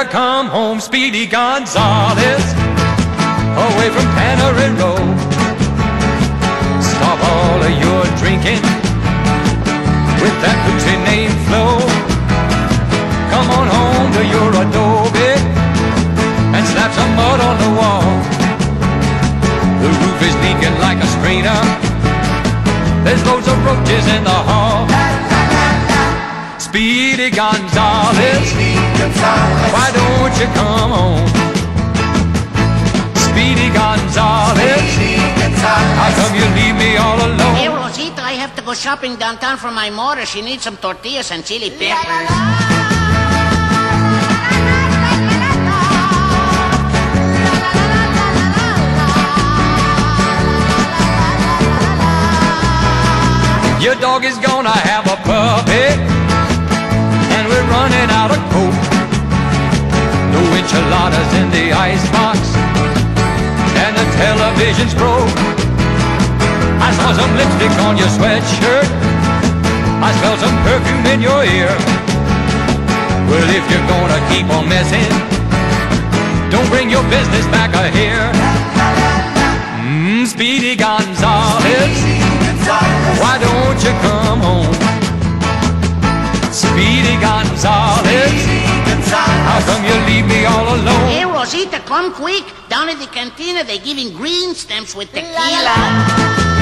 better come home, Speedy Gonzales, away from Tannery Row. Stop all of your drinking with that boozy name Flo. Come on home to your adobe and slap some mud on the wall. The roof is leaking like a strainer. There's loads of roaches in the hall. Speedy Gonzales, why don't you come home? Speedy Gonzales, how come you leave me all alone? Hey, Rosita, I have to go shopping downtown for my mother. She needs some tortillas and chili peppers. Your dog is gonna have a puppy, and we're running out of coke. No enchiladas in the icebox, and the television's broke. I saw some lipstick on your sweatshirt, I smell some perfume in your ear. Well, if you're gonna keep on messing, don't bring your business back here. Speedy Gonzales, why don't you come home? Speedy Gonzales, how come you leave me all alone? Hey, Rosita, come quick. Down at the cantina, they're giving green stamps with tequila.